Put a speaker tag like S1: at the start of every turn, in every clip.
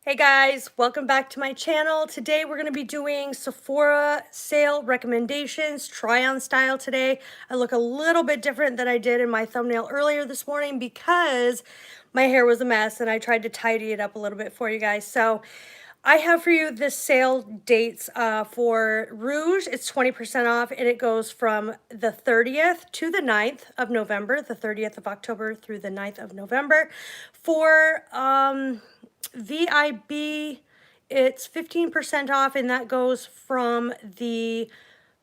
S1: Hey guys, welcome back to my channel. Today we're going to be doing Sephora sale recommendations, try on style today. I look a little bit different than I did in my thumbnail earlier this morning because my hair was a mess and I tried to tidy it up a little bit for you guys. So I have for you the sale dates for Rouge. It's 20% off and it goes from the 30th to the 9th of November, the 30th of October through the 9th of November. For VIB, it's 15% off, and that goes from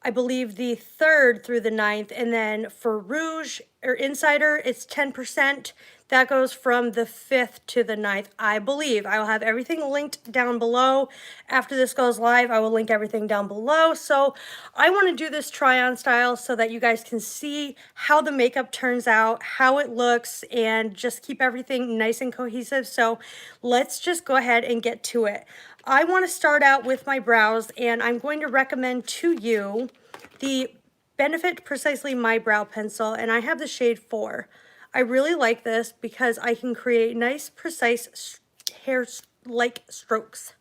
S1: I believe, the 3rd through the 9th. And then for Rouge or Insider, it's 10%. That goes from the 5th to the 9th, I believe. I will have everything linked down below. After this goes live, I will link everything down below. So I want to do this try-on style so that you guys can see how the makeup turns out, how it looks, and just keep everything nice and cohesive. So let's just go ahead and get to it. I want to start out with my brows, and I'm going to recommend to you the Benefit Precisely My Brow Pencil, and I have the shade 4. I really like this because I can create nice, precise hair-like strokes.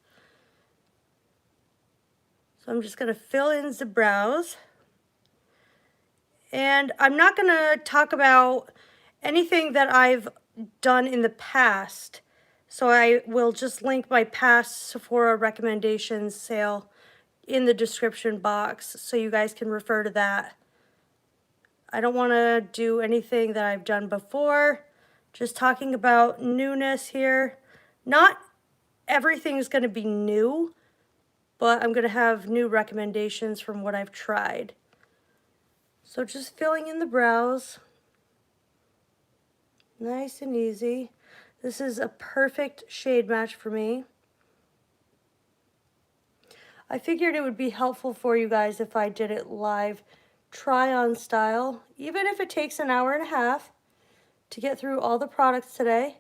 S1: So I'm just going to fill in the brows. And I'm not going to talk about anything that I've done in the past. So I will just link my past Sephora recommendations sale in the description box so you guys can refer to that. I don't want to do anything that I've done before. Just talking about newness here. Not everything is going to be new, but I'm going to have new recommendations from what I've tried. So just filling in the brows. Nice and easy. This is a perfect shade match for me. I figured it would be helpful for you guys if I did it live, try on style, even if it takes an hour and a half to get through all the products today.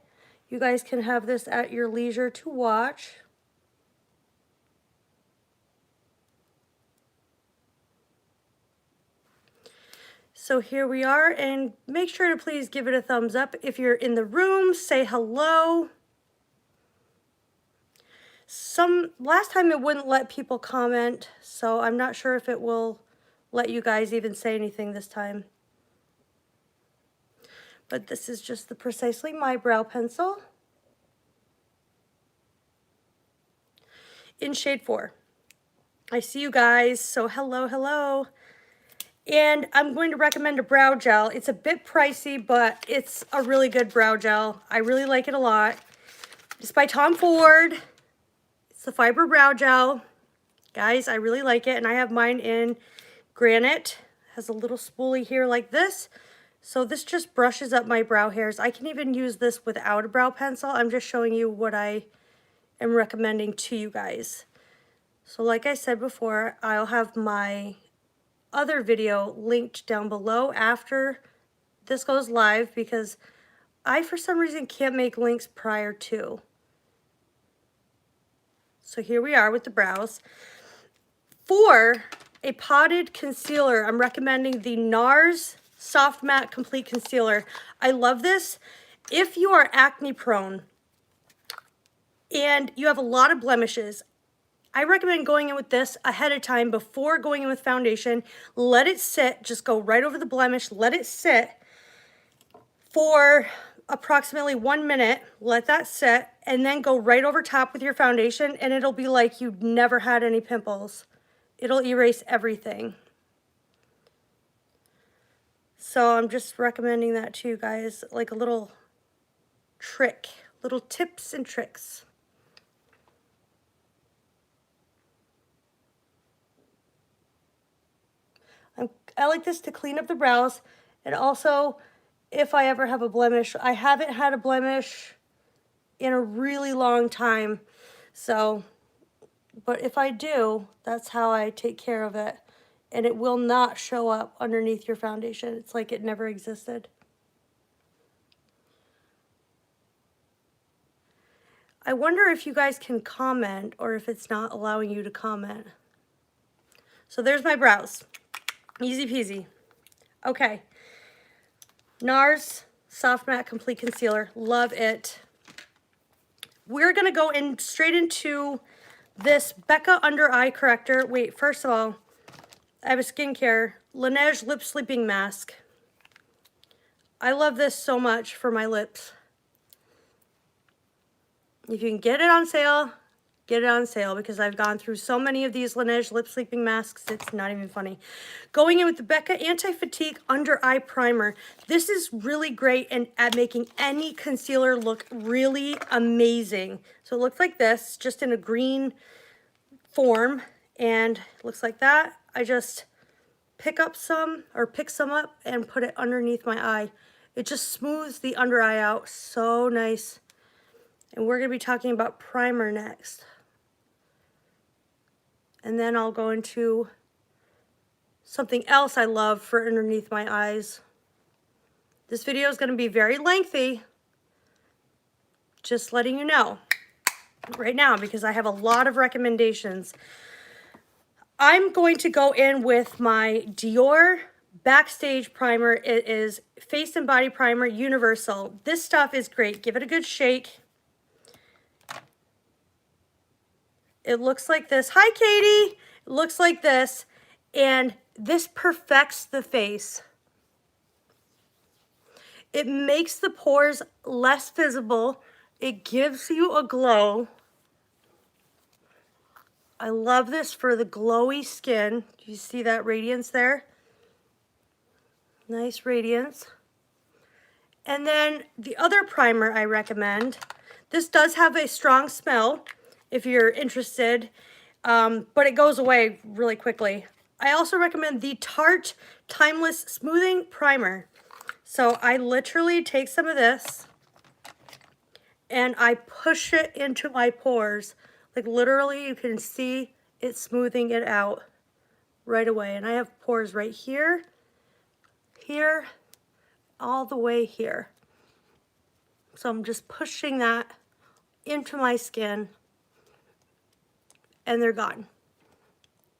S1: You guys can have this at your leisure to watch. So here we are, and make sure to please give it a thumbs up. If you're in the room, say hello. Last time it wouldn't let people comment, so I'm not sure if it will let you guys even say anything this time. But this is just the Precisely My Brow Pencil in shade 4. I see you guys, so hello, hello. And I'm going to recommend a brow gel. It's a bit pricey, but it's a really good brow gel. I really like it a lot. It's by Tom Ford. It's the Fiber Brow Gel. Guys, I really like it, and I have mine in Granite. It has a little spoolie here like this. So this just brushes up my brow hairs. I can even use this without a brow pencil. I'm just showing you what I am recommending to you guys. So like I said before, I'll have my other video linked down below after this goes live because I, for some reason, can't make links prior to. So here we are with the brows. For a potted concealer, I'm recommending the Nars Soft Matte Complete Concealer. I love this. If you are acne prone and you have a lot of blemishes, I recommend going in with this ahead of time before going in with foundation. Let it sit. Just go right over the blemish. Let it sit for approximately 1 minute. Let that sit and then go right over top with your foundation, and it'll be like you've never had any pimples. It'll erase everything. So I'm just recommending that to you guys, like a little trick, little tips and tricks. I like this to clean up the brows, and also if I ever have a blemish. I haven't had a blemish in a really long time, so, but if I do, that's how I take care of it, and it will not show up underneath your foundation. It's like it never existed. I wonder if you guys can comment or if it's not allowing you to comment. So there's my brows. Easy peasy. Okay. Nars Soft Matte Complete Concealer. Love it. we're gonna go in straight into this Becca Under Eye Corrector. Wait, first of all, I have a skincare Laneige Lip Sleeping Mask. I love this so much for my lips. If you can get it on sale, get it on sale, because I've gone through so many of these Laneige Lip Sleeping Masks, it's not even funny. Going in with the Becca Anti-Fatigue Under Eye Primer. This is really great at making any concealer look really amazing. So it looks like this, just in a green form, and it looks like that. I just pick some up and put it underneath my eye. It just smooths the under eye out so nice. And we're going to be talking about primer next. And then I'll go into something else I love for underneath my eyes. This video is going to be very lengthy. Just letting you know right now, because I have a lot of recommendations. I'm going to go in with my Dior Backstage primer. It is Face and Body Primer Universal. This stuff is great. Give it a good shake. It looks like this. Hi, Katie. It looks like this. And this perfects the face. It makes the pores less visible. It gives you a glow. I love this for the glowy skin. Do you see that radiance there? Nice radiance. And then the other primer I recommend, this does have a strong smell if you're interested, but it goes away really quickly. I also recommend the Tarte Timeless Smoothing Primer. So I literally take some of this and I push it into my pores. Like literally you can see it smoothing it out right away. And I have pores right here, here, all the way here. So I'm just pushing that into my skin. And they're gone.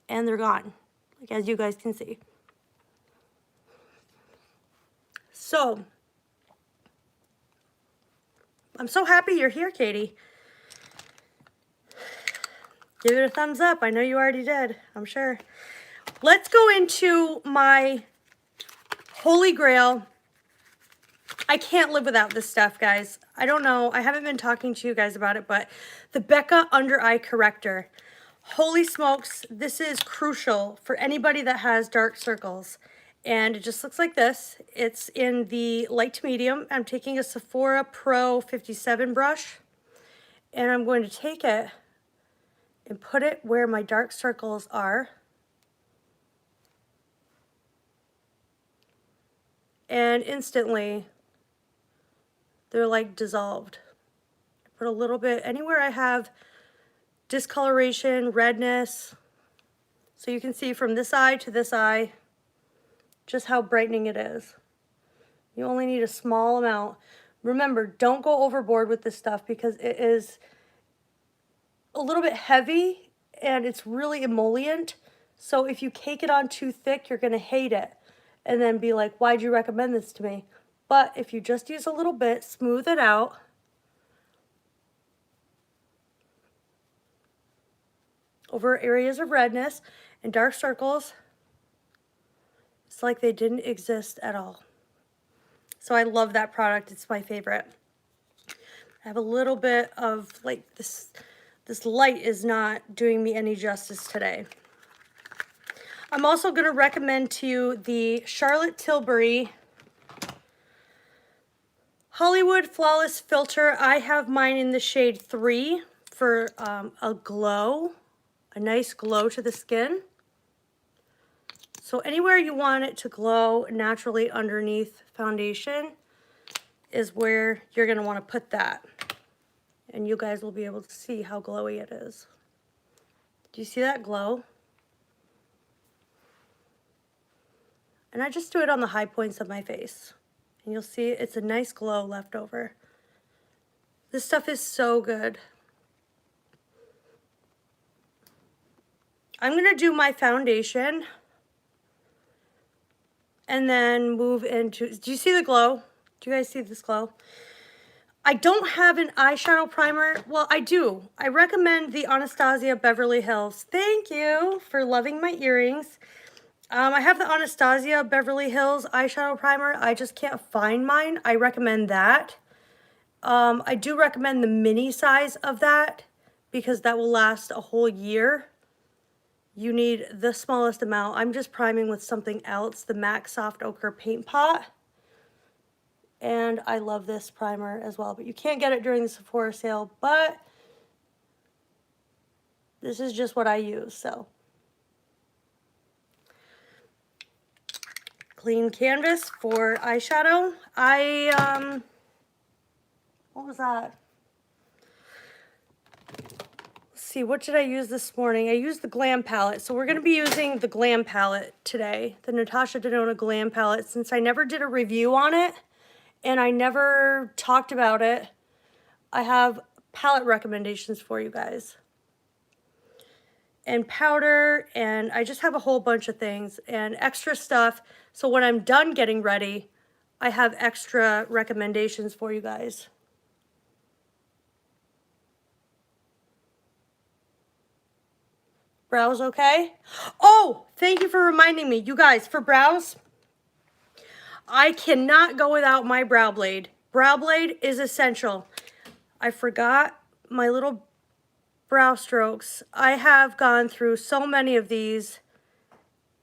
S1: And they're gone, like as you guys can see. So, I'm so happy you're here, Katie. Give it a thumbs up. I know you already did, I'm sure. Let's go into my Holy Grail. I can't live without this stuff, guys. I don't know. I haven't been talking to you guys about it, but the Becca Under Eye Corrector. Holy smokes, this is crucial for anybody that has dark circles. And it just looks like this. It's in the light to medium. I'm taking a Sephora Pro 57 brush. And I'm going to take it and put it where my dark circles are. And instantly, they're like dissolved. Put a little bit anywhere I have discoloration, redness. So you can see from this eye to this eye just how brightening it is. You only need a small amount. Remember, don't go overboard with this stuff because it is a little bit heavy and it's really emollient. So if you cake it on too thick, you're going to hate it and then be like, why'd you recommend this to me? But if you just use a little bit, smooth it out. Over areas of redness and dark circles, it's like they didn't exist at all. So I love that product. It's my favorite. I have a little bit of like this light is not doing me any justice today. I'm also going to recommend to you the Charlotte Tilbury Hollywood Flawless Filter. I have mine in the shade 3 for a glow. A nice glow to the skin. So anywhere you want it to glow naturally underneath foundation is where you're going to want to put that. And you guys will be able to see how glowy it is. Do you see that glow? And I just do it on the high points of my face. And you'll see it's a nice glow left over. This stuff is so good. I'm going to do my foundation and then move into, do you see the glow? Do you guys see this glow? I don't have an eyeshadow primer. Well, I do. I recommend the Anastasia Beverly Hills. Thank you for loving my earrings. I have the Anastasia Beverly Hills eyeshadow primer. I just can't find mine. I recommend that. I do recommend the mini size of that because that will last a whole year. You need the smallest amount. I'm just priming with something else, the MAC Soft Ochre Paint Pot. And I love this primer as well, but you can't get it during the Sephora sale, but this is just what I use, so. Clean canvas for eyeshadow. What was that? Let's see, what did I use this morning? I used the Glam Palette, so we're gonna be using the Glam Palette today, the Natasha Denona Glam Palette, since I never did a review on it. And I never talked about it. I have palette recommendations for you guys. And powder, and I just have a whole bunch of things and extra stuff. So when I'm done getting ready, I have extra recommendations for you guys. Brows okay? Oh, thank you for reminding me. You guys, for brows, I cannot go without my brow blade. Brow blade is essential. I forgot my little brow strokes. I have gone through so many of these.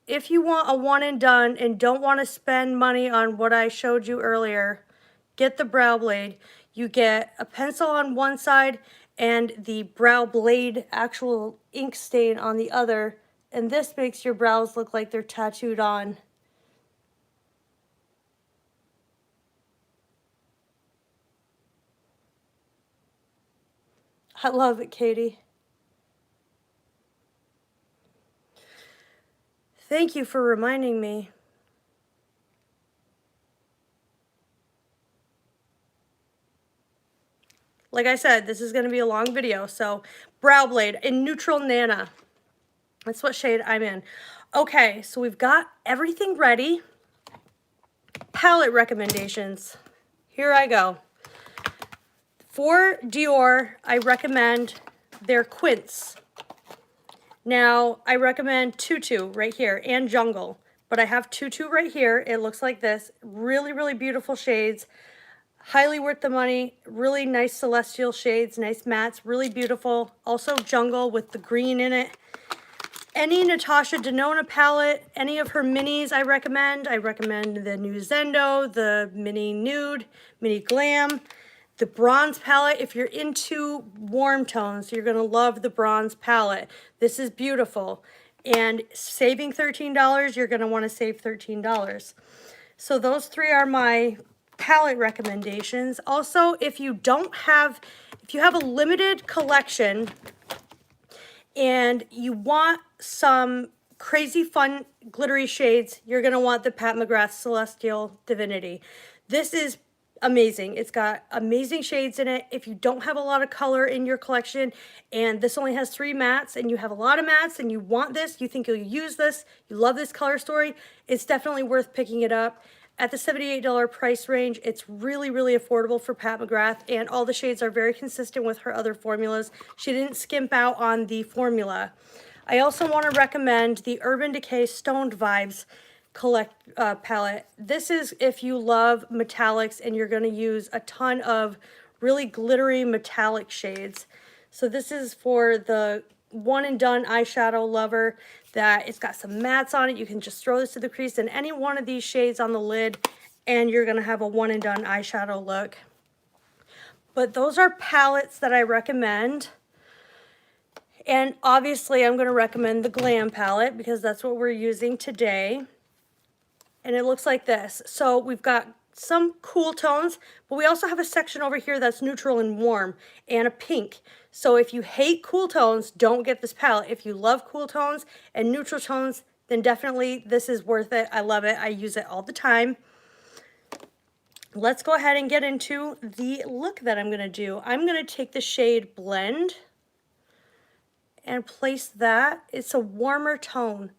S1: If you want a one and done and don't want to spend money on what I showed you earlier, get the brow blade. You get a pencil on one side and the brow blade actual ink stain on the other. And this makes your brows look like they're tattooed on. I love it, Katie. Thank you for reminding me. Like I said, this is going to be a long video. So, brow blade in Neutral Nana. That's what shade I'm in. Okay, so we've got everything ready. Palette recommendations. Here I go. For Dior, I recommend their Quince. Now, I recommend Tutu right here and Jungle. But I have Tutu right here. It looks like this. Really, really beautiful shades. Highly worth the money. Really nice celestial shades. Nice mattes. Really beautiful. Also Jungle with the green in it. Any Natasha Denona palette, any of her minis I recommend. I recommend the new Zendo, the Mini Nude, Mini Glam, the Bronze palette. If you're into warm tones, you're going to love the Bronze palette. This is beautiful. And saving $13, you're going to want to save $13. So those three are my palette recommendations. Also, if you have a limited collection and you want some crazy fun glittery shades, you're going to want the Pat McGrath Celestial Divinity. This is amazing. It's got amazing shades in it. If you don't have a lot of color in your collection and this only has 3 mattes and you have a lot of mattes and you want this, you think you'll use this, you love this color story, it's definitely worth picking it up. At the $78 price range, it's really, really affordable for Pat McGrath, and all the shades are very consistent with her other formulas. She didn't skimp out on the formula. I also want to recommend the Urban Decay Stoned Vibes palette. This is if you love metallics and you're going to use a ton of really glittery metallic shades. So this is for the one and done eyeshadow lover that it's got some mattes on it. You can just throw this to the crease in any one of these shades on the lid and you're going to have a one and done eyeshadow look. But those are palettes that I recommend. And obviously I'm going to recommend the Glam palette because that's what we're using today. And it looks like this. So we've got some cool tones, but we also have a section over here that's neutral and warm and a pink. So if you hate cool tones, don't get this palette. If you love cool tones and neutral tones, then definitely this is worth it. I love it. I use it all the time. Let's go ahead and get into the look that I'm going to do. I'm going to take the shade Blend and place that. It's a warmer tone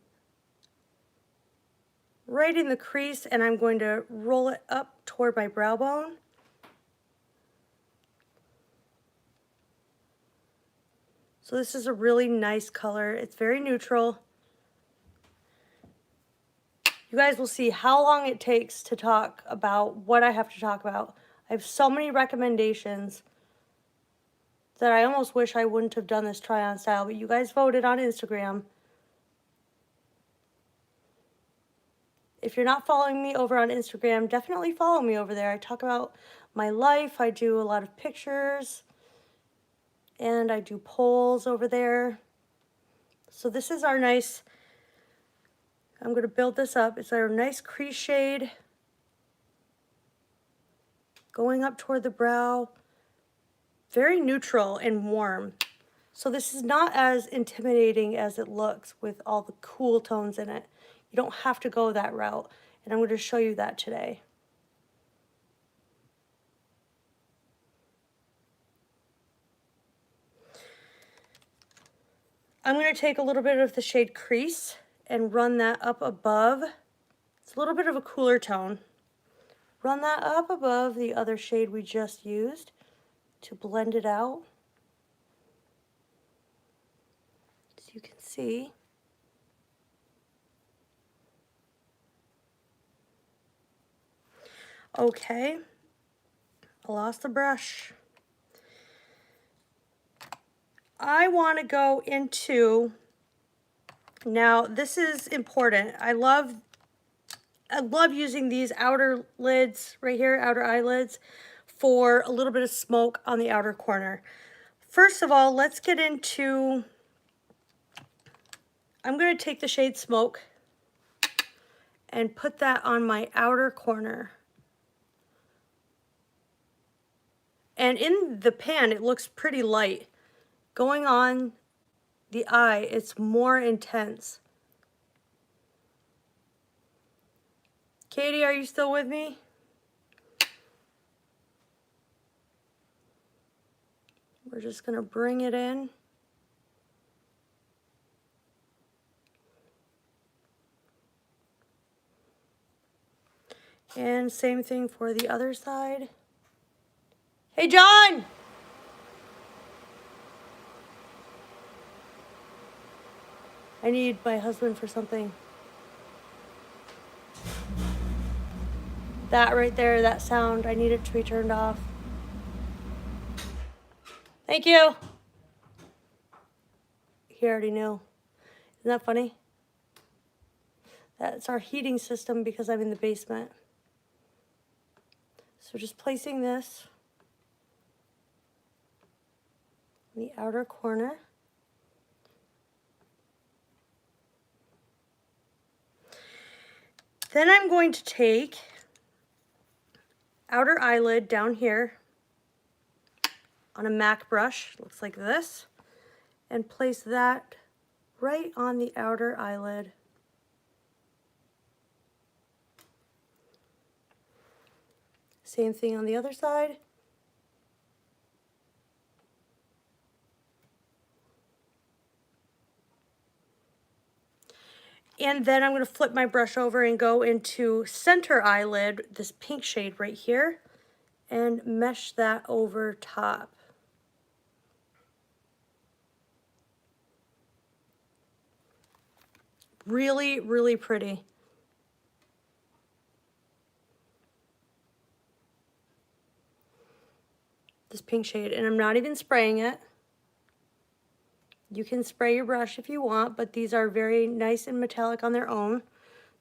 S1: right in the crease, and I'm going to roll it up toward my brow bone. So this is a really nice color. It's very neutral. You guys will see how long it takes to talk about what I have to talk about. I have so many recommendations that I almost wish I wouldn't have done this try on style, but you guys voted on Instagram. If you're not following me over on Instagram, definitely follow me over there. I talk about my life. I do a lot of pictures. And I do polls over there. So this is our nice, I'm going to build this up. It's our nice crease shade. Going up toward the brow. Very neutral and warm. So this is not as intimidating as it looks with all the cool tones in it. You don't have to go that route. And I'm going to show you that today. I'm going to take a little bit of the shade Crease and run that up above. It's a little bit of a cooler tone. Run that up above the other shade we just used to blend it out. So you can see. Okay, I lost the brush. I want to go into, now this is important. I love using these outer lids right here, outer eyelids, for a little bit of smoke on the outer corner. First of all, let's get into, I'm going to take the shade Smoke and put that on my outer corner. And in the pan, it looks pretty light. Going on the eye, it's more intense. Katie, are you still with me? We're just going to bring it in. And same thing for the other side. Hey, John! I need my husband for something. That right there, that sound, I need it to be turned off. Thank you. He already knew. Isn't that funny? That's our heating system because I'm in the basement. So just placing this in the outer corner. Then I'm going to take outer eyelid down here on a MAC brush, looks like this, and place that right on the outer eyelid. Same thing on the other side. And then I'm going to flip my brush over and go into center eyelid, this pink shade right here, and mesh that over top. Really, really pretty. This pink shade, and I'm not even spraying it. You can spray your brush if you want, but these are very nice and metallic on their own.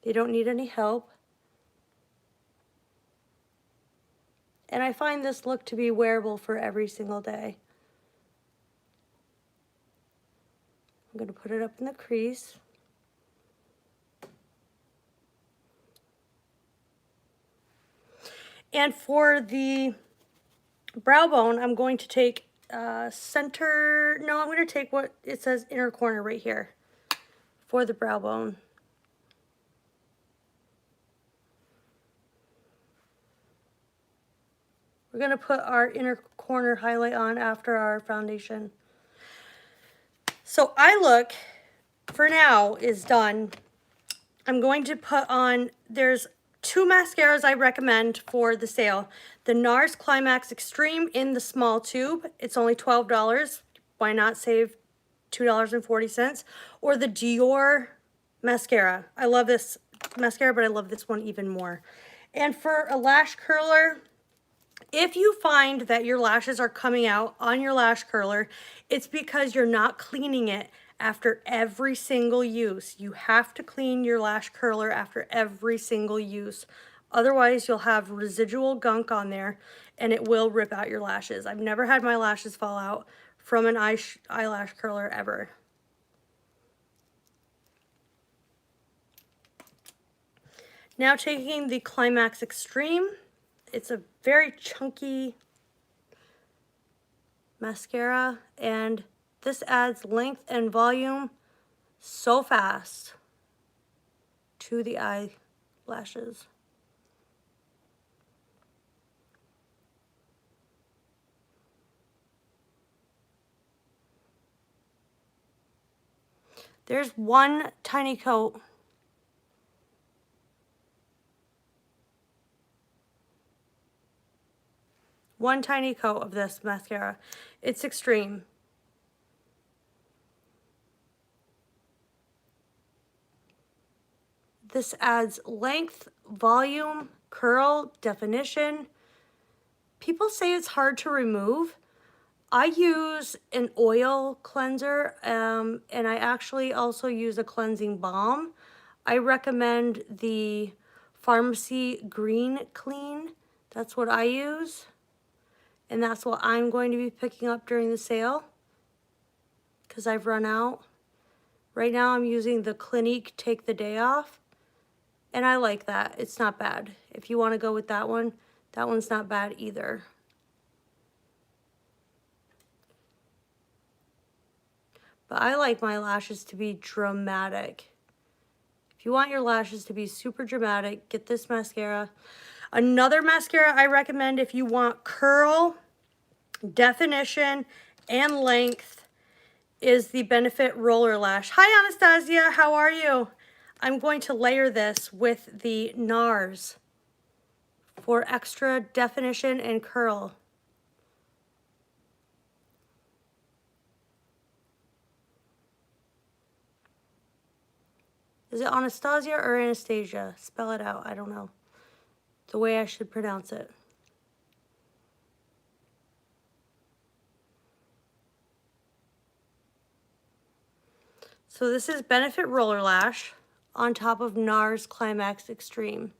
S1: They don't need any help. And I find this look to be wearable for every single day. I'm going to put it up in the crease. And for the brow bone, I'm going to take I'm going to take what it says inner corner right here for the brow bone. We're going to put our inner corner highlight on after our foundation. So eye look, for now, is done. I'm going to put on, there's two mascaras I recommend for the sale. The Nars Climax Extreme in the small tube. It's only $12. Why not save $2.40, or the Dior mascara. I love this mascara, but I love this one even more. And for a lash curler, if you find that your lashes are coming out on your lash curler, it's because you're not cleaning it after every single use. You have to clean your lash curler after every single use. Otherwise, you'll have residual gunk on there and it will rip out your lashes. I've never had my lashes fall out from an eyelash curler ever. Now taking the Climax Extreme. It's a very chunky mascara, and this adds length and volume so fast to the eyelashes. There's one tiny coat. One tiny coat of this mascara. It's extreme. This adds length, volume, curl, definition. People say it's hard to remove. I use an oil cleanser, and I actually also use a cleansing balm. I recommend the Pharmacy Green Clean. That's what I use. And that's what I'm going to be picking up during the sale because I've run out. Right now I'm using the Clinique Take the Day Off, and I like that. It's not bad. If you want to go with that one's not bad either. But I like my lashes to be dramatic. If you want your lashes to be super dramatic, get this mascara. Another mascara I recommend if you want curl, definition, and length is the Benefit Roller Lash. Hi Anastasia, how are you? I'm going to layer this with the Nars for extra definition and curl. Is it Anastasia or Anastasia? Spell it out, I don't know the way I should pronounce it. So this is Benefit Roller Lash on top of Nars Climax Extreme.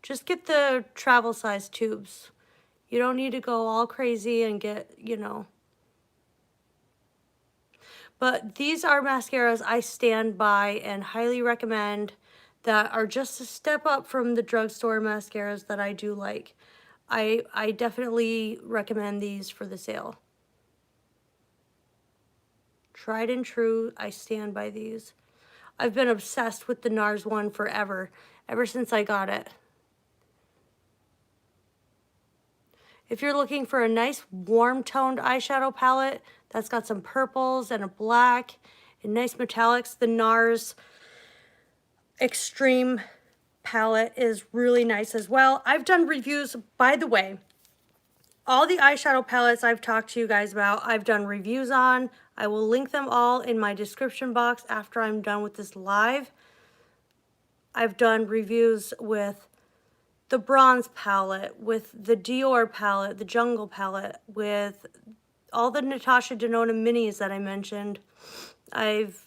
S1: Just get the travel size tubes. You don't need to go all crazy and get, you know. But these are mascaras I stand by and highly recommend that are just a step up from the drugstore mascaras that I do like. I definitely recommend these for the sale. Tried and true, I stand by these. I've been obsessed with the Nars one forever, ever since I got it. If you're looking for a nice warm-toned eyeshadow palette that's got some purples and a black and nice metallics, the Nars Extreme palette is really nice as well. I've done reviews, by the way, all the eyeshadow palettes I've talked to you guys about, I've done reviews on. I will link them all in my description box after I'm done with this live. I've done reviews with the Bronze palette, with the Dior palette, the Jungle palette, with all the Natasha Denona Minis that I mentioned. I've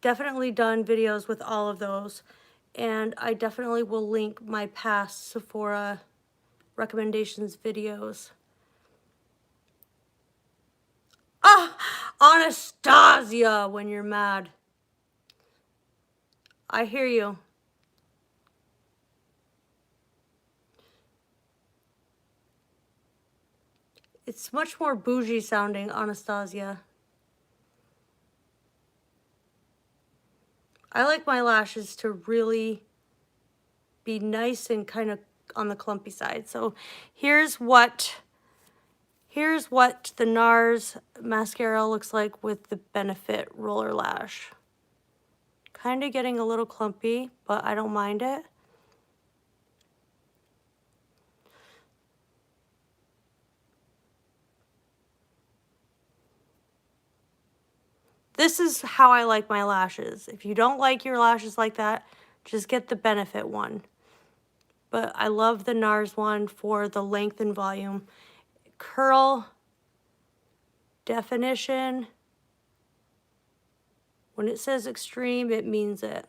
S1: definitely done videos with all of those, and I definitely will link my past Sephora recommendations videos. Ah, Anastasia, when you're mad. I hear you. It's much more bougie sounding, Anastasia. I like my lashes to really be nice and kind of on the clumpy side. So here's what the Nars mascara looks like with the Benefit Roller Lash. Kind of getting a little clumpy, but I don't mind it. This is how I like my lashes. If you don't like your lashes like that, just get the Benefit one. But I love the Nars one for the length and volume. Curl, definition. When it says extreme, it means it.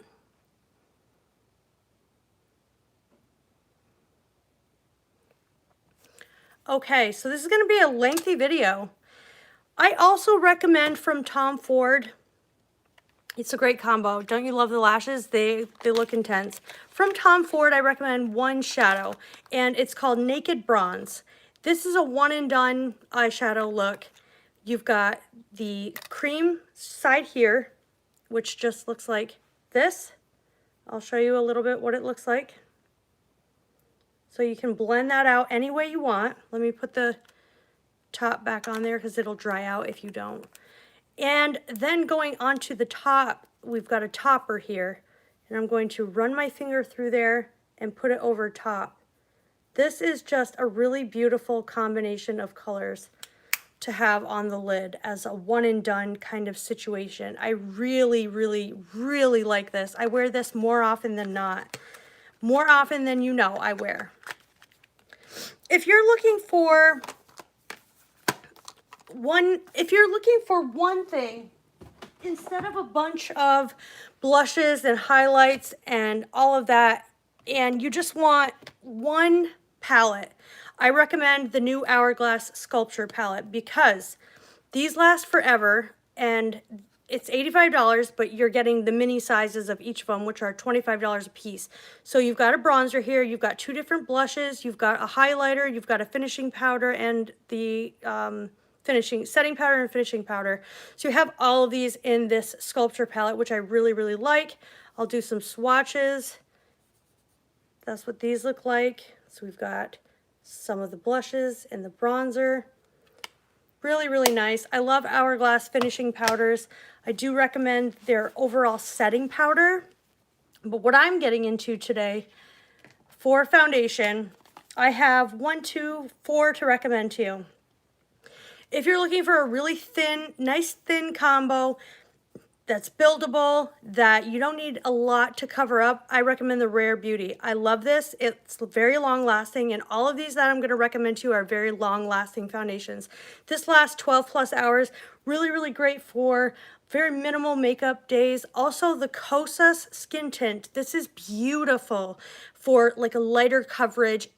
S1: Okay, so this is going to be a lengthy video. I also recommend from Tom Ford. It's a great combo. Don't you love the lashes? They look intense. From Tom Ford, I recommend one shadow, and it's called Naked Bronze. This is a one and done eyeshadow look. You've got the cream side here, which just looks like this. I'll show you a little bit what it looks like. So you can blend that out any way you want. Let me put the top back on there because it'll dry out if you don't. And then going on to the top, we've got a topper here. And I'm going to run my finger through there and put it over top. This is just a really beautiful combination of colors to have on the lid as a one and done kind of situation. I really, really, really like this. I wear this more often than not. More often than you know I wear. If you're looking for one thing, instead of a bunch of blushes and highlights and all of that, and you just want one palette, I recommend the new Hourglass Sculpture palette because these last forever, and it's $85, but you're getting the mini sizes of each of them, which are $25 a piece. So you've got a bronzer here, you've got two different blushes, you've got a highlighter, you've got a finishing powder, and the setting powder and finishing powder. So you have all of these in this sculpture palette, which I really, really like. I'll do some swatches. That's what these look like. So we've got some of the blushes and the bronzer. Really, really nice. I love Hourglass finishing powders. I do recommend their overall setting powder. But what I'm getting into today for foundation, I have 1, 2, 4 to recommend to you. If you're looking for a really thin, nice thin combo that's buildable, that you don't need a lot to cover up, I recommend the Rare Beauty. I love this. It's very long lasting, and all of these that I'm going to recommend to you are very long lasting foundations. This lasts 12 plus hours. Really, really great for very minimal makeup days. Also the Kosas Skin Tint. This is beautiful for like a lighter coverage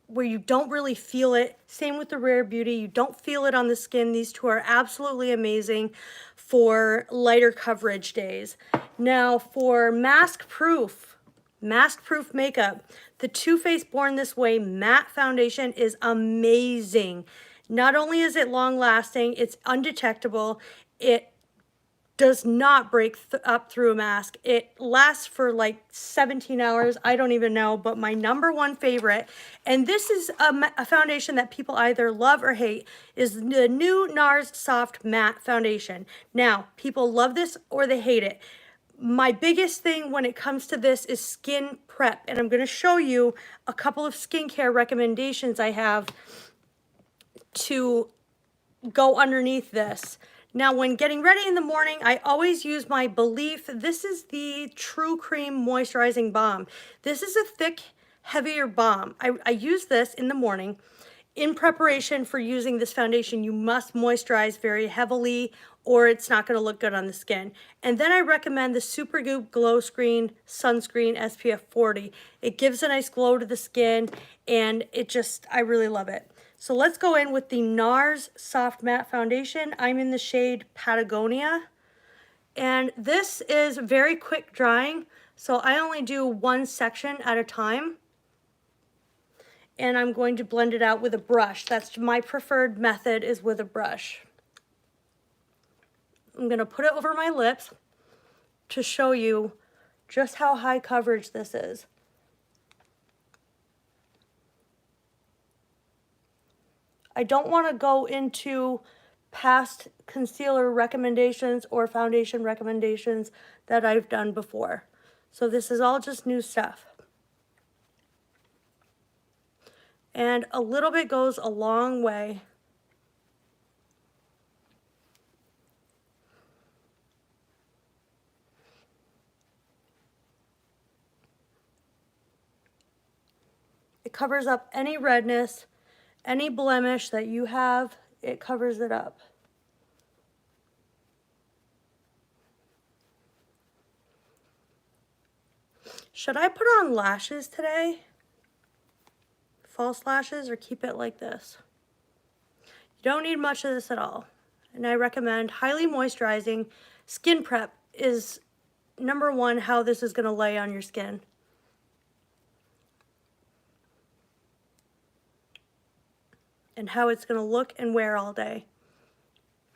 S1: where you don't really feel it. Same with the Rare Beauty. You don't feel it on the skin. These two are absolutely amazing for lighter coverage days. Now for mask proof makeup, the Too Faced Born This Way matte foundation is amazing. Not only is it long lasting, it's undetectable. It does not break up through a mask. It lasts for like 17 hours. I don't even know, but my #1 favorite, and this is a foundation that people either love or hate, is the new Nars Soft Matte Foundation. Now, people love this or they hate it. My biggest thing when it comes to this is skin prep, and I'm going to show you a couple of skincare recommendations I have to go underneath this. Now, when getting ready in the morning, I always use my Belief. This is the True Cream Moisturizing Balm. This is a thick, heavier balm. I use this in the morning. In preparation for using this foundation, you must moisturize very heavily or it's not going to look good on the skin. And then I recommend the Supergoop Glow Screen Sunscreen SPF 40. It gives a nice glow to the skin, and I really love it. So let's go in with the Nars Soft Matte Foundation. I'm in the shade Patagonia. And this is very quick drying, so I only do one section at a time. And I'm going to blend it out with a brush. That's my preferred method, is with a brush. I'm going to put it over my lips to show you just how high coverage this is. I don't want to go into past concealer recommendations or foundation recommendations that I've done before. So this is all just new stuff. And a little bit goes a long way. It covers up any redness, any blemish that you have, it covers it up. Should I put on lashes today? False lashes, or keep it like this? You don't need much of this at all. And I recommend highly moisturizing. Skin prep is number one how this is going to lay on your skin. And how it's going to look and wear all day.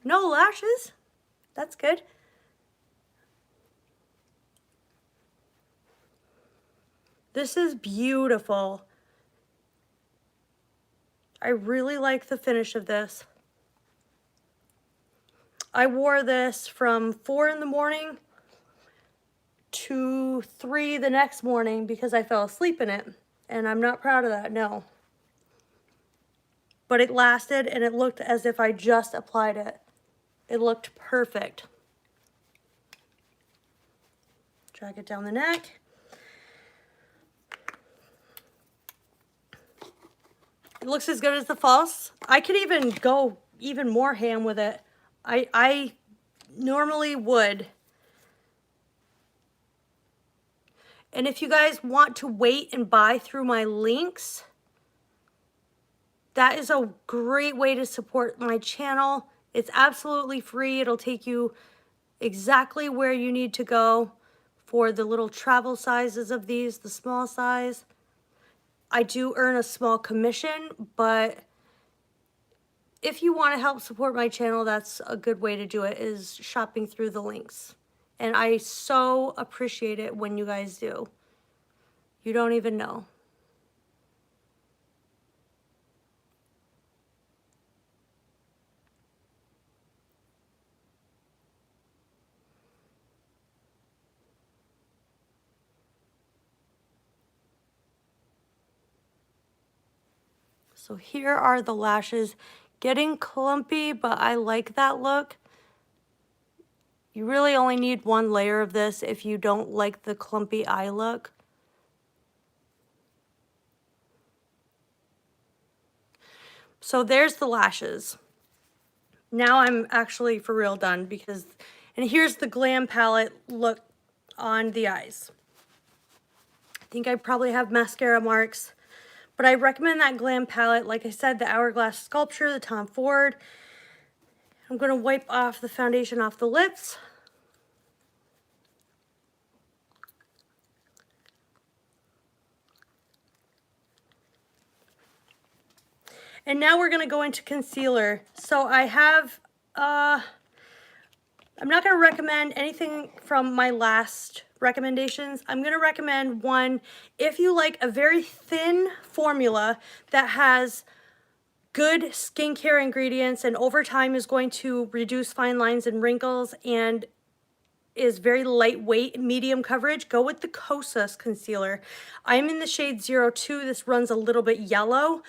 S1: No lashes. That's good. This is beautiful. I really like the finish of this. I wore this from 4 in the morning to 3 the next morning because I fell asleep in it. And I'm not proud of that, no. But it lasted and it looked as if I just applied it. It looked perfect. Drag it down the neck. It looks as good as the false. I could even go even more ham with it. I normally would. And if you guys want to wait and buy through my links, that is a great way to support my channel. It's absolutely free. It'll take you exactly where you need to go for the little travel sizes of these, the small size. I do earn a small commission, but if you want to help support my channel, that's a good way to do it, is shopping through the links. And I so appreciate it when you guys do. You don't even know. So here are the lashes. Getting clumpy, but I like that look. You really only need one layer of this if you don't like the clumpy eye look. So there's the lashes. Now I'm actually for real done because, and here's the Glam Palette look on the eyes. I think I probably have mascara marks. But I recommend that Glam Palette. Like I said, the Hourglass Sculpture, the Tom Ford. I'm going to wipe off the foundation off the lips. And now we're going to go into concealer. So I have, I'm not going to recommend anything from my last recommendations. I'm going to recommend one if you like a very thin formula that has good skincare ingredients and over time is going to reduce fine lines and wrinkles and is very lightweight, medium coverage. Go with the Kosas concealer. I'm in the shade 02. This runs a little bit yellow.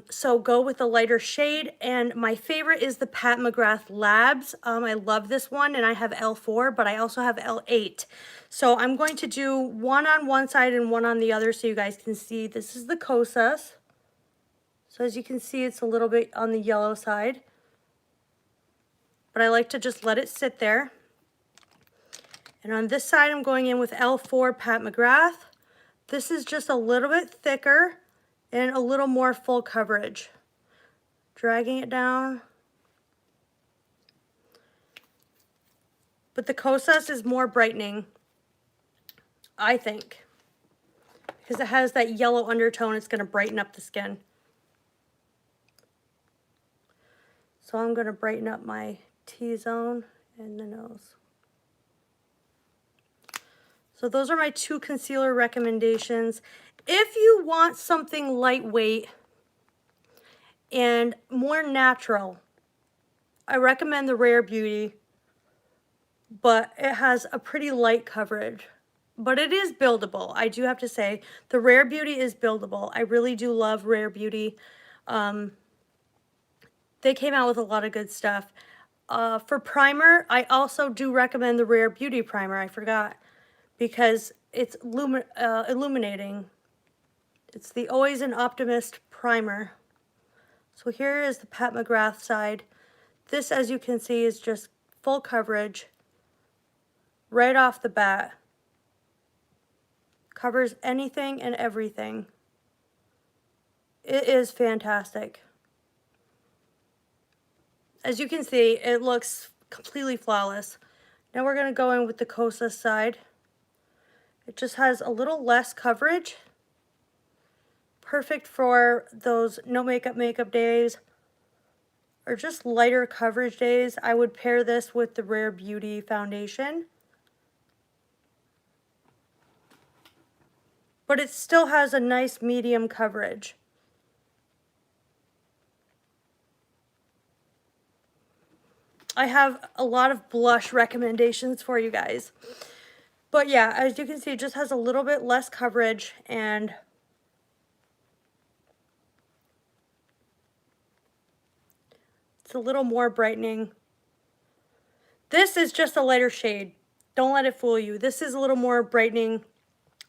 S1: So go with the lighter shade. And my favorite is the Pat McGrath Labs. I love this one, and I have L4, but I also have L8. So I'm going to do one on one side and one on the other so you guys can see. This is the Kosas. So as you can see, it's a little bit on the yellow side. But I like to just let it sit there. And on this side, I'm going in with L4 Pat McGrath. This is just a little bit thicker and a little more full coverage. Dragging it down. But the Kosas is more brightening, I think. Because it has that yellow undertone, it's going to brighten up the skin. So I'm going to brighten up my T-zone and the nose. So those are my 2 concealer recommendations. If you want something lightweight and more natural, I recommend the Rare Beauty, but it has a pretty light coverage. But it is buildable. I do have to say, the Rare Beauty is buildable. I really do love Rare Beauty. They came out with a lot of good stuff. For primer, I also do recommend the Rare Beauty primer. I forgot. Because it's illuminating. It's the Always an Optimist Primer. So here is the Pat McGrath side. This, as you can see, is just full coverage right off the bat. Covers anything and everything. It is fantastic. As you can see, it looks completely flawless. Now we're going to go in with the Kosas side. It just has a little less coverage. Perfect for those no makeup days or just lighter coverage days. I would pair this with the Rare Beauty foundation. But it still has a nice medium coverage. I have a lot of blush recommendations for you guys. But yeah, as you can see, it just has a little bit less coverage and it's a little more brightening. This is just a lighter shade. Don't let it fool you. This is a little more brightening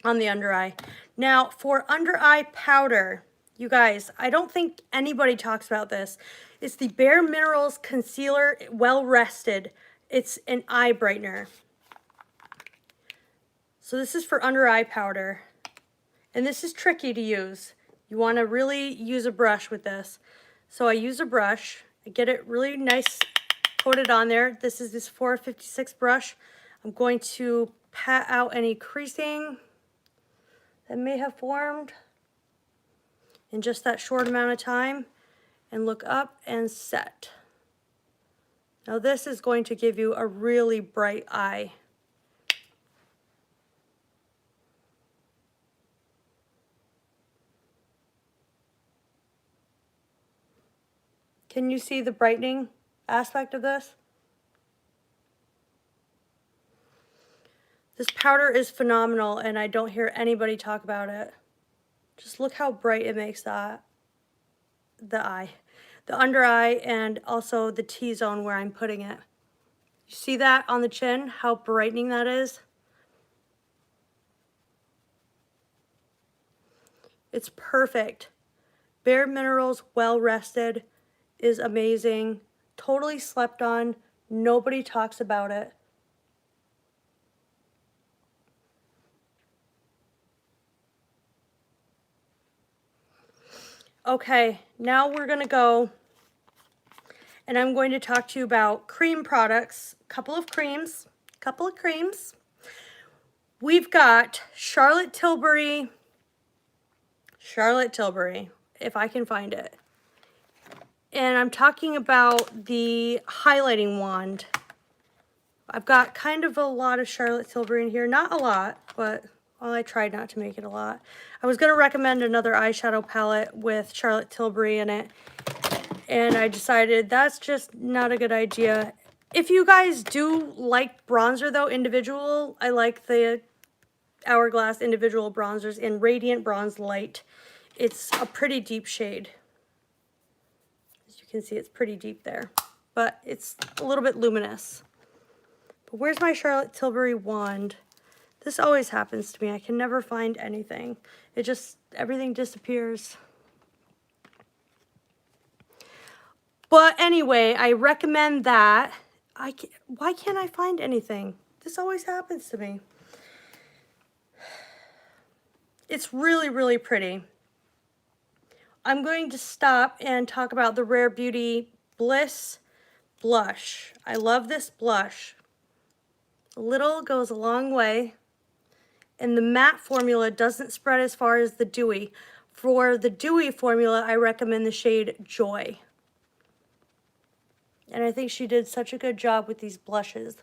S1: on the under eye. Now, for under eye powder, you guys, I don't think anybody talks about this. It's the Bare Minerals Concealer Well Rested. It's an eye brightener. So this is for under eye powder. And this is tricky to use. You want to really use a brush with this. So I use a brush. I get it really nice coated on there. This is this 456 brush. I'm going to pat out any creasing that may have formed in just that short amount of time and look up and set. Now this is going to give you a really bright eye. Can you see the brightening aspect of this? This powder is phenomenal and I don't hear anybody talk about it. Just look how bright it makes the under eye, and also the T-zone where I'm putting it. You see that on the chin, how brightening that is? It's perfect. Bare Minerals Well Rested is amazing. Totally slept on. Nobody talks about it. Okay, now we're gonna go and I'm going to talk to you about cream products. Couple of creams. We've got Charlotte Tilbury, if I can find it. And I'm talking about the highlighting wand. I've got kind of a lot of Charlotte Tilbury in here. Not a lot, but well, I tried not to make it a lot. I was going to recommend another eyeshadow palette with Charlotte Tilbury in it. And I decided that's just not a good idea. If you guys do like bronzer though, individual, I like the Hourglass individual bronzers in Radiant Bronze Light. It's a pretty deep shade. As you can see, it's pretty deep there, but it's a little bit luminous. But where's my Charlotte Tilbury wand? This always happens to me. I can never find anything. It just, everything disappears. But anyway, I recommend that. Why can't I find anything? This always happens to me. It's really, really pretty. I'm going to stop and talk about the Rare Beauty Bliss blush. I love this blush. A little goes a long way. And the matte formula doesn't spread as far as the dewy. For the dewy formula, I recommend the shade Joy. And I think she did such a good job with these blushes.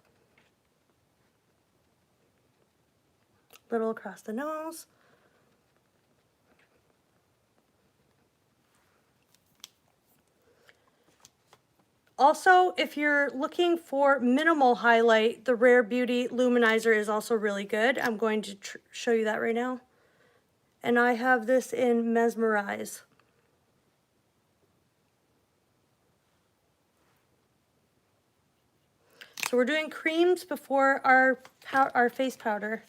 S1: Little across the nose. Also, if you're looking for minimal highlight, the Rare Beauty Luminizer is also really good. I'm going to show you that right now. And I have this in Mesmerize. So we're doing creams before our face powder.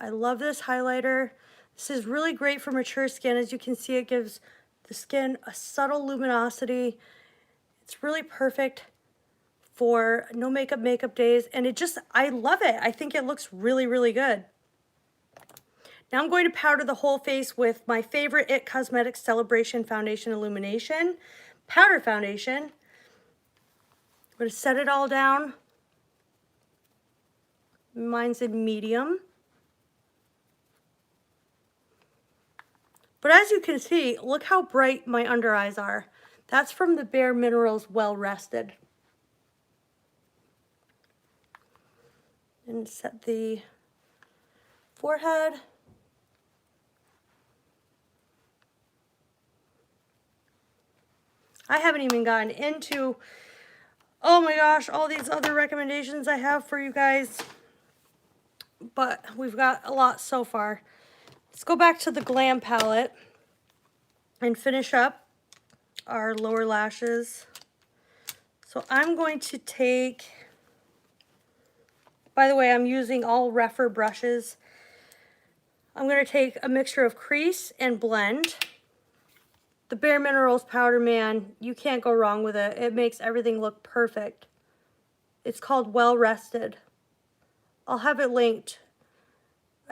S1: I love this highlighter. This is really great for mature skin. As you can see, it gives the skin a subtle luminosity. It's really perfect for no makeup days, and I love it. I think it looks really, really good. Now I'm going to powder the whole face with my favorite IT Cosmetics Celebration Foundation Illumination Powder Foundation. I'm going to set it all down. Mine's in medium. But as you can see, look how bright my under eyes are. That's from the Bare Minerals Well Rested. And set the forehead. I haven't even gotten into, oh my gosh, all these other recommendations I have for you guys. But we've got a lot so far. Let's go back to the Glam Palette and finish up our lower lashes. So I'm going to take, by the way, I'm using all Refer brushes. I'm going to take a mixture of crease and blend. The Bare Minerals Powder, man, you can't go wrong with it. It makes everything look perfect. It's called Well Rested. I'll have it linked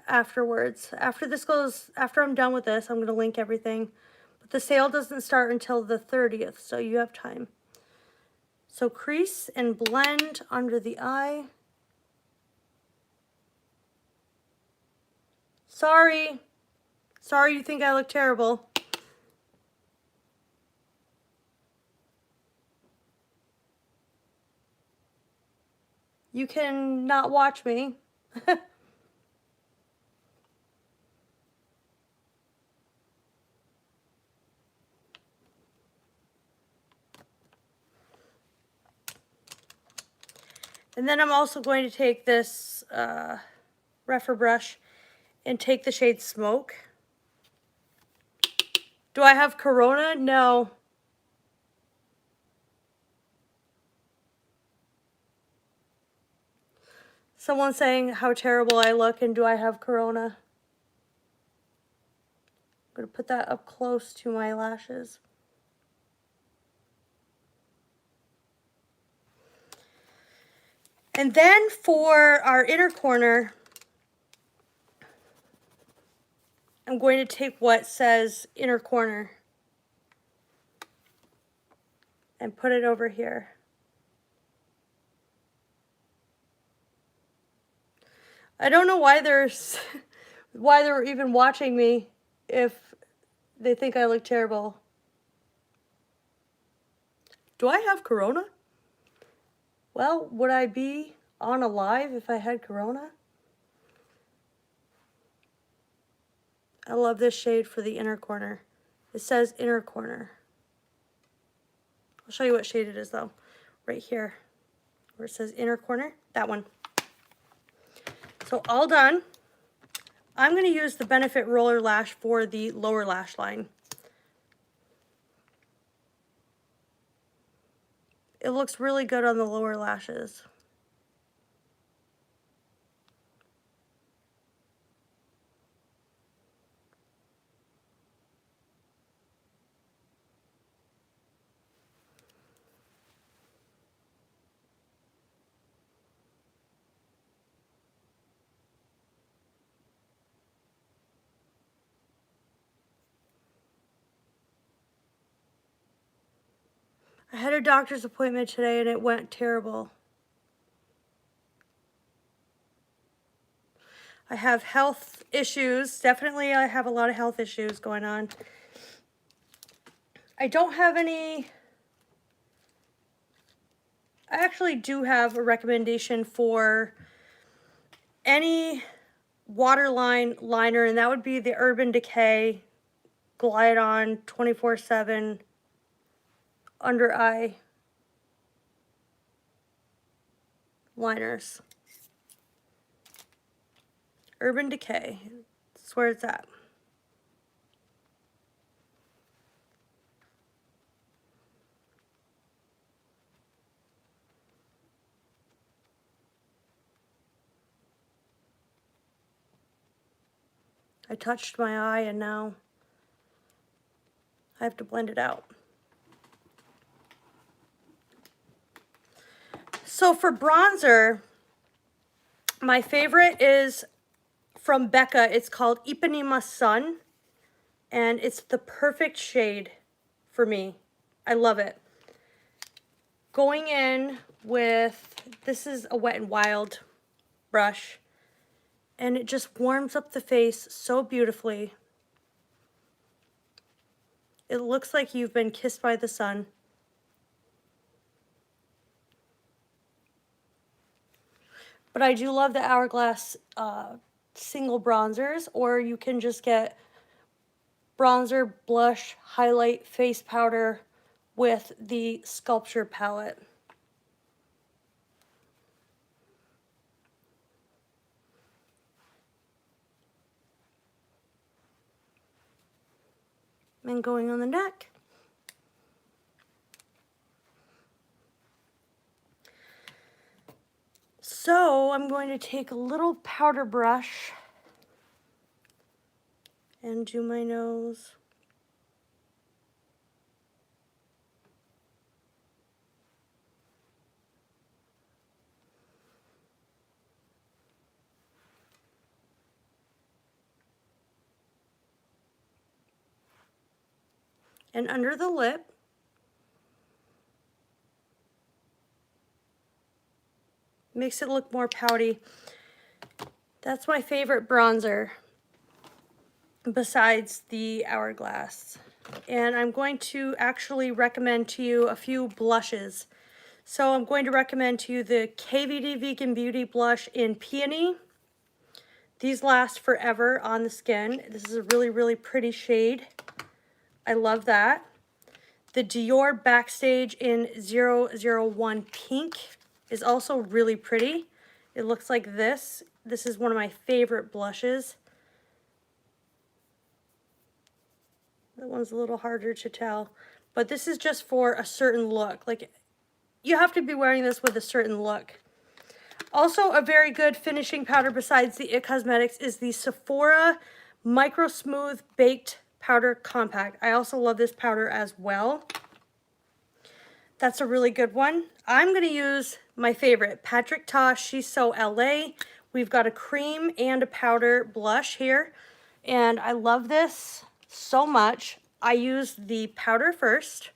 S1: afterwards. After I'm done with this, I'm going to link everything. But the sale doesn't start until the 30th, so you have time. So crease and blend under the eye. Sorry you think I look terrible. You can not watch me. And then I'm also going to take this Refer brush and take the shade Smoke. Do I have Corona? No. Someone's saying how terrible I look, and do I have Corona? I'm going to put that up close to my lashes. And then for our inner corner, I'm going to take what says inner corner and put it over here. I don't know why why they're even watching me if they think I look terrible. Do I have Corona? Well, would I be on a live if I had Corona? I love this shade for the inner corner. It says inner corner. I'll show you what shade it is though. Right here, where it says inner corner, that one. So all done. I'm going to use the Benefit Roller Lash for the lower lash line. It looks really good on the lower lashes. I had a doctor's appointment today and it went terrible. I have health issues. Definitely I have a lot of health issues going on. I don't have any. I actually do have a recommendation for any waterline liner, and that would be the Urban Decay Glide On 24/7 under eye liners. Urban Decay, that's where it's at. I touched my eye and now I have to blend it out. So for bronzer, my favorite is from Becca. It's called Ipanema Sun, and it's the perfect shade for me. I love it. Going in with, this is a Wet n Wild brush, and it just warms up the face so beautifully. It looks like you've been kissed by the sun. But I do love the Hourglass single bronzers, or you can just get bronzer, blush, highlight, face powder with the Sculpture palette. And going on the neck. So I'm going to take a little powder brush and do my nose. And under the lip. Makes it look more pouty. That's my favorite bronzer besides the Hourglass. And I'm going to actually recommend to you a few blushes. So I'm going to recommend to you the KVD Vegan Beauty Blush in Peony. These last forever on the skin. This is a really, really pretty shade. I love that. The Dior Backstage in 001 Pink is also really pretty. It looks like this. This is one of my favorite blushes. That one's a little harder to tell. But this is just for a certain look. Like, you have to be wearing this with a certain look. Also, a very good finishing powder besides the IT Cosmetics is the Sephora Micro Smooth Baked Powder Compact. I also love this powder as well. That's a really good one. I'm going to use my favorite, Patrick Ta She's So LA. We've got a cream and a powder blush here. And I love this so much. I use the powder first.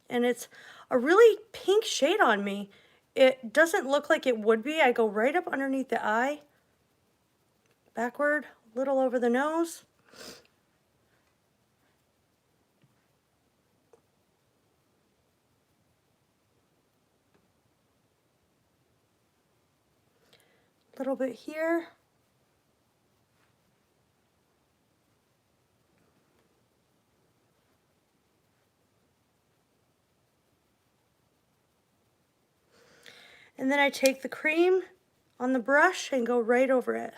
S1: And it's a really pink shade on me. It doesn't look like it would be. I go right up underneath the eye, backward, a little over the nose. A little bit here. And then I take the cream on the brush and go right over it.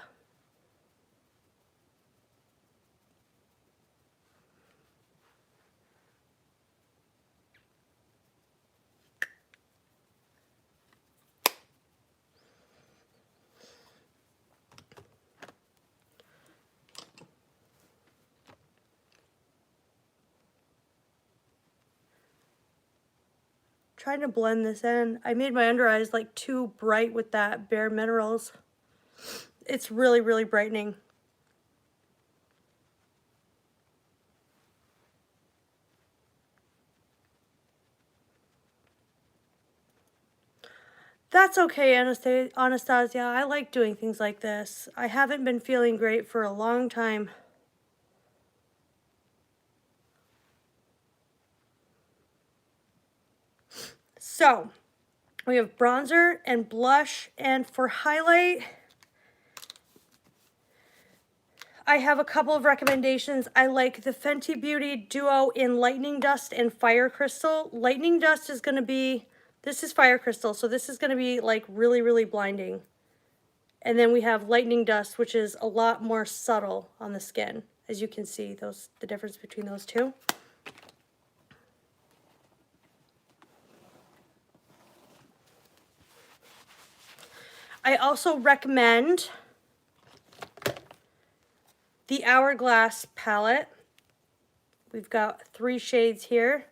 S1: Trying to blend this in. I made my under eyes like too bright with that Bare Minerals. It's really, really brightening. That's okay, Anastasia. I like doing things like this. I haven't been feeling great for a long time. So, we have bronzer and blush, and for highlight, I have a couple of recommendations. I like the Fenty Beauty Duo in Lightning Dust and Fire Crystal. Lightning Dust is going to be, this is Fire Crystal, so this is going to be like really, really blinding. And then we have Lightning Dust, which is a lot more subtle on the skin. As you can see, the difference between those two. I also recommend the Hourglass palette. We've got 3 shades here,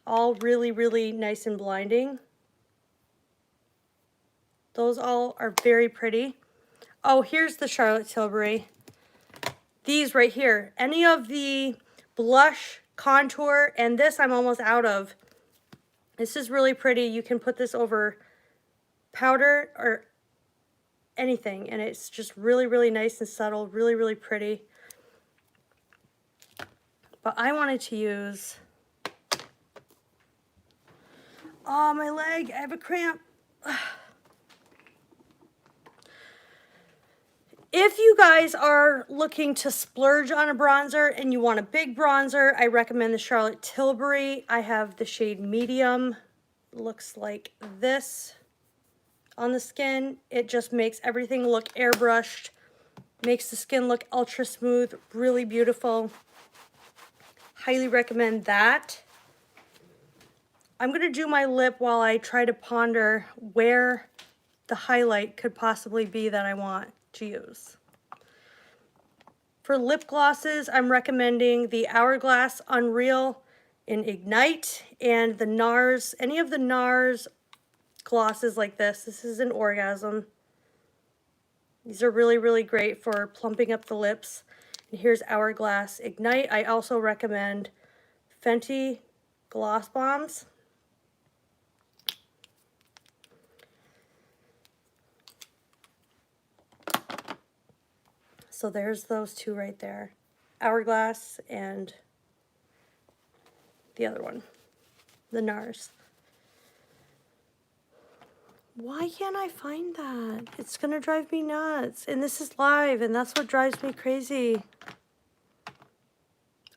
S1: all really, really nice and blinding. Those all are very pretty. Oh, here's the Charlotte Tilbury. These right here. Any of the blush, contour, and this I'm almost out of. This is really pretty. You can put this over powder or anything, and it's just really, really nice and subtle, really, really pretty. But I wanted to use, oh, my leg, I have a cramp. If you guys are looking to splurge on a bronzer and you want a big bronzer, I recommend the Charlotte Tilbury. I have the shade medium. Looks like this on the skin. It just makes everything look airbrushed, makes the skin look ultra smooth, really beautiful. Highly recommend that. I'm going to do my lip while I try to ponder where the highlight could possibly be that I want to use. For lip glosses, I'm recommending the Hourglass Unreal in Ignite and the Nars, any of the Nars glosses like this. This is an orgasm. These are really, really great for plumping up the lips. And here's Hourglass Ignite. I also recommend Fenty Gloss Bombs. So there's those 2 right there. Hourglass and the other one, the Nars. Why can't I find that? It's gonna drive me nuts. And this is live, and that's what drives me crazy.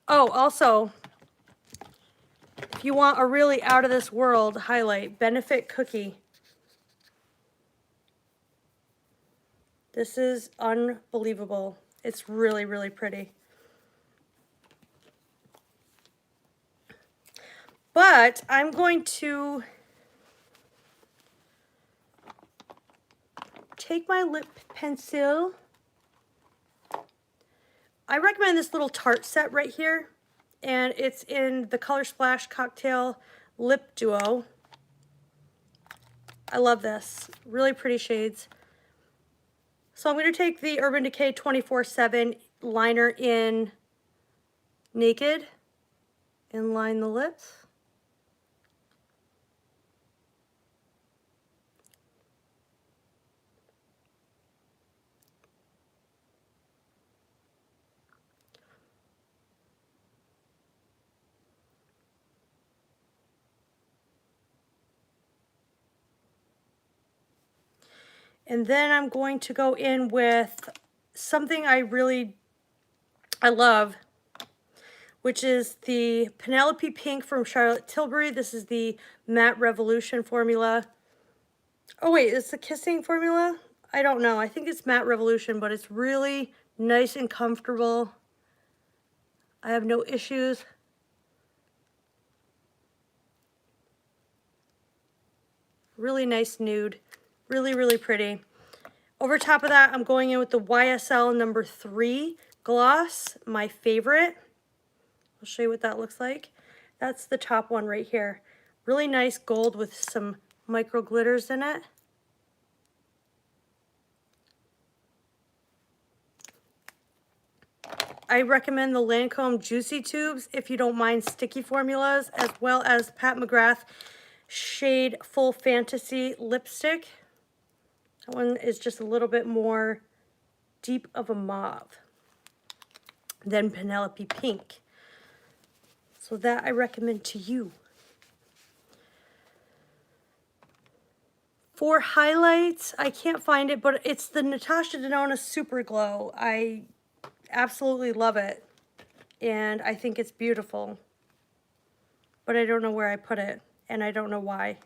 S1: Oh, also, if you want a really out of this world highlight, Benefit Cookie. This is unbelievable. It's really, really pretty. But I'm going to take my lip pencil. I recommend this little Tarte set right here. And it's in the Color Splash Cocktail Lip Duo. I love this. Really pretty shades. So I'm going to take the Urban Decay 24/7 liner in Naked and line the lips. And then I'm going to go in with something I love, which is the Penelope Pink from Charlotte Tilbury. This is the Matte Revolution formula. Oh wait, it's the Kissing formula? I don't know. I think it's Matte Revolution, but it's really nice and comfortable. I have no issues. Really nice nude. Really, really pretty. Over top of that, I'm going in with the YSL number 3 gloss, my favorite. I'll show you what that looks like. That's the top one right here. Really nice gold with some micro glitters in it. I recommend the Lancome Juicy Tubes if you don't mind sticky formulas, as well as Pat McGrath Shade Full Fantasy Lipstick. That one is just a little bit more deep of a mauve than Penelope Pink. So that I recommend to you. For highlights, I can't find it, but it's the Natasha Denona Super Glow. I absolutely love it, and I think it's beautiful. But I don't know where I put it, and I don't know why.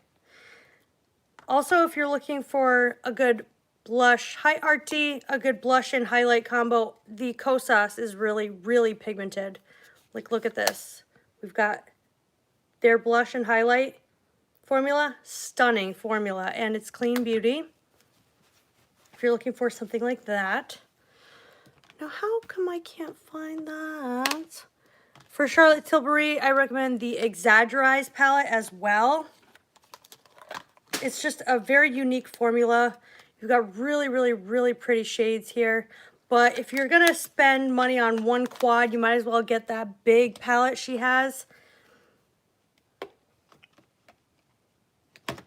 S1: Also, if you're looking for a good blush, hi Artie, a good blush and highlight combo, the Kosas is really, really pigmented. Like, look at this. We've got their blush and highlight formula, stunning formula, and it's clean beauty. you're looking for something like that. Now, how come I can't find that? For Charlotte Tilbury, I recommend the Exaggerize palette as well. It's just a very unique formula. You've got really, really, really pretty shades here. But if you're going to spend money on one quad, you might as well get that big palette she has. I'm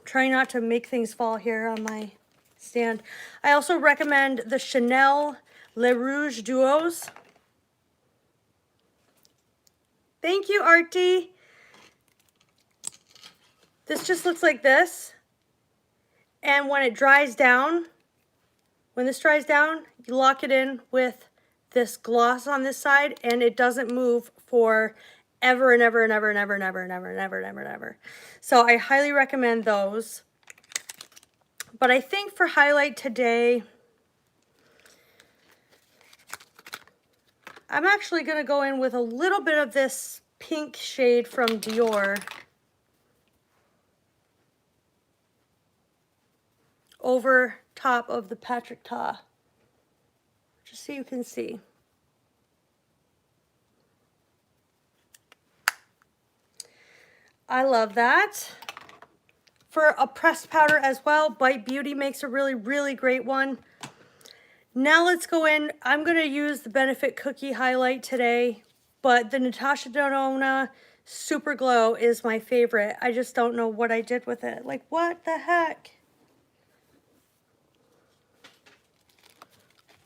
S1: trying not to make things fall here on my stand. I also recommend the Chanel Le Rouge Duos. Thank you, Artie. This just looks like this. And when it dries down, when this dries down, you lock it in with this gloss on this side, and it doesn't move for ever and ever and ever and ever and ever and ever and ever and ever and ever. So I highly recommend those. But I think for highlight today, I'm actually going to go in with a little bit of this pink shade from Dior over top of the PRACKT, just so you can see. I love that. For a pressed powder as well, Bite Beauty makes a really, really great one. Now let's go in. I'm going to use the Benefit Cookie highlight today, but the Natasha Denona Super Glow is my favorite. I just don't know what I did with it. Like, what the heck?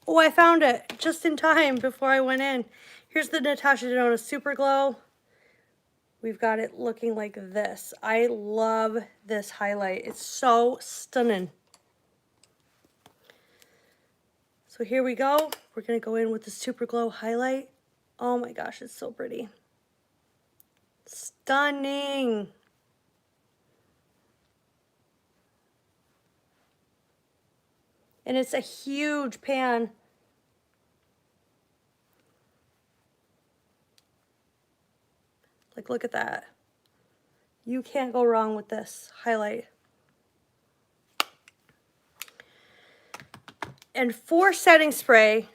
S1: Oh, I found it just in time before I went in. Here's the Natasha Denona Super Glow. We've got it looking like this. I love this highlight. It's so stunning. So here we go. We're going to go in with the Super Glow highlight. Oh my gosh, it's so pretty. Stunning. And it's a huge pan. Like, look at that. You can't go wrong with this highlight. And for setting spray,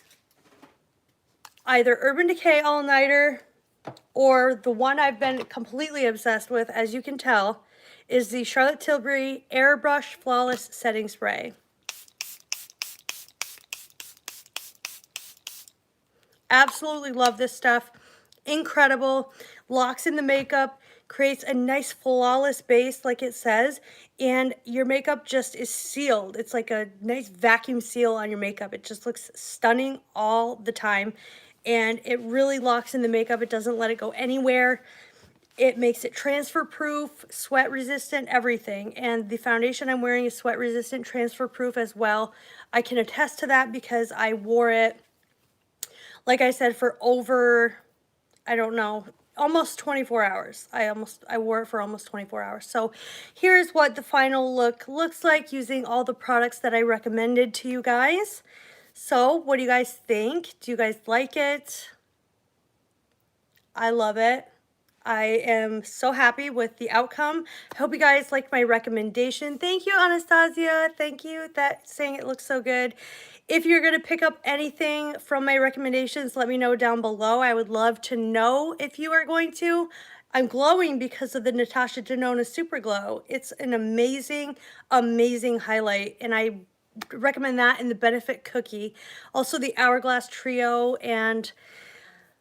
S1: either Urban Decay All Nighter or the one I've been completely obsessed with, as you can tell, is the Charlotte Tilbury Airbrush Flawless Setting Spray. Absolutely love this stuff. Incredible. Locks in the makeup, creates a nice flawless base like it says, and your makeup just is sealed. It's like a nice vacuum seal on your makeup. It just looks stunning all the time, and it really locks in the makeup. It doesn't let it go anywhere. It makes it transfer proof, sweat resistant, everything. And the foundation I'm wearing is sweat resistant, transfer proof as well. I can attest to that because I wore it, like I said, for over, I don't know, almost 24 hours. I wore it for almost 24 hours. So here's what the final look looks like using all the products that I recommended to you guys. So what do you guys think? Do you guys like it? I love it. I am so happy with the outcome. I hope you guys like my recommendation. Thank you, Anastasia. Thank you that saying it looks so good. If you're going to pick up anything from my recommendations, let me know down below. I would love to know if you are going to. I'm glowing because of the Natasha Denona Super Glow. It's an amazing, amazing highlight, and I recommend that in the Benefit Cookie. Also the Hourglass Trio, and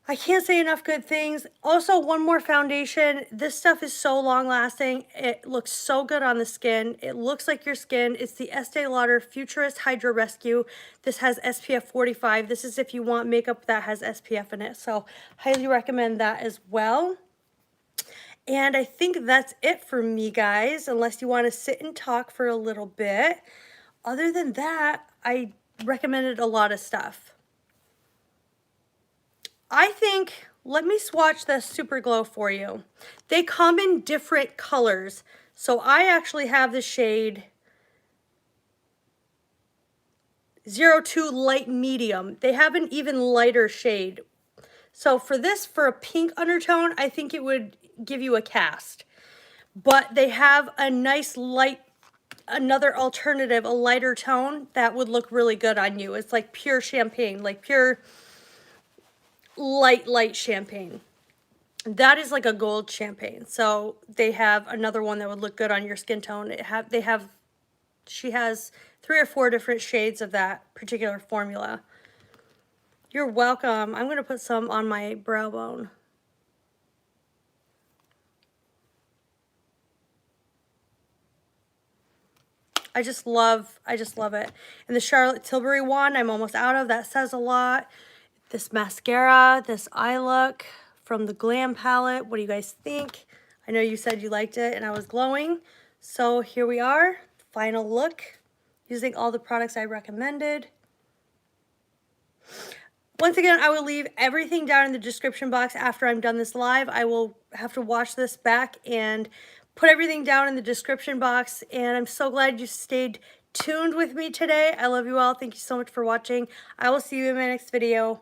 S1: I can't say enough good things. Also, one more foundation. This stuff is so long lasting. It looks so good on the skin. It looks like your skin. It's the Estee Lauder Futurist Hydra Rescue. This has SPF 45. This is if you want makeup that has SPF in it. So highly recommend that as well. And I think that's it for me, guys, unless you want to sit and talk for a little bit. Other than that, I recommended a lot of stuff. I think, let me swatch the Super Glow for you. They come in different colors. So I actually have the shade 02 Light Medium. They have an even lighter shade. So for this, for a pink undertone, I think it would give you a cast. But they have a nice light another alternative, a lighter tone that would look really good on you. It's like pure champagne, like pure light champagne. That is like a gold champagne. So they have another one that would look good on your skin tone. She has 3 or 4 different shades of that particular formula. You're welcome. I'm going to put some on my brow bone. I just love it. And the Charlotte Tilbury one, I'm almost out of. That says a lot. This mascara, this eye look from the Glam Palette. What do you guys think? I know you said you liked it and I was glowing. So here we are, final look, using all the products I recommended. Once again, I will leave everything down in the description box after I'm done this live. I will have to watch this back and put everything down in the description box. And I'm so glad you stayed tuned with me today. I love you all. Thank you so much for watching. I will see you in my next video.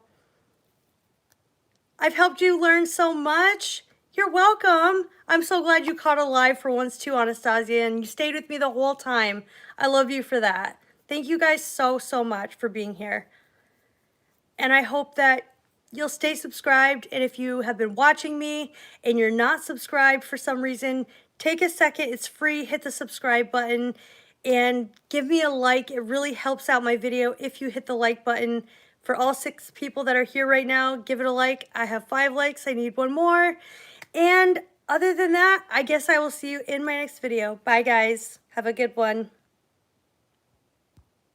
S1: I've helped you learn so much. You're welcome. I'm so glad you caught a live for once too, Anastasia, and you stayed with me the whole time. I love you for that. Thank you guys so much for being here. And I hope that you'll stay subscribed. And if you have been watching me and you're not subscribed for some reason, take a second. It's free. Hit the subscribe button and give me a like. It really helps out my video if you hit the like button. For all 6 people that are here right now, give it a like. I have 5 likes. I need 1 more. And other than that, I guess I will see you in my next video. Bye, guys. Have a good one.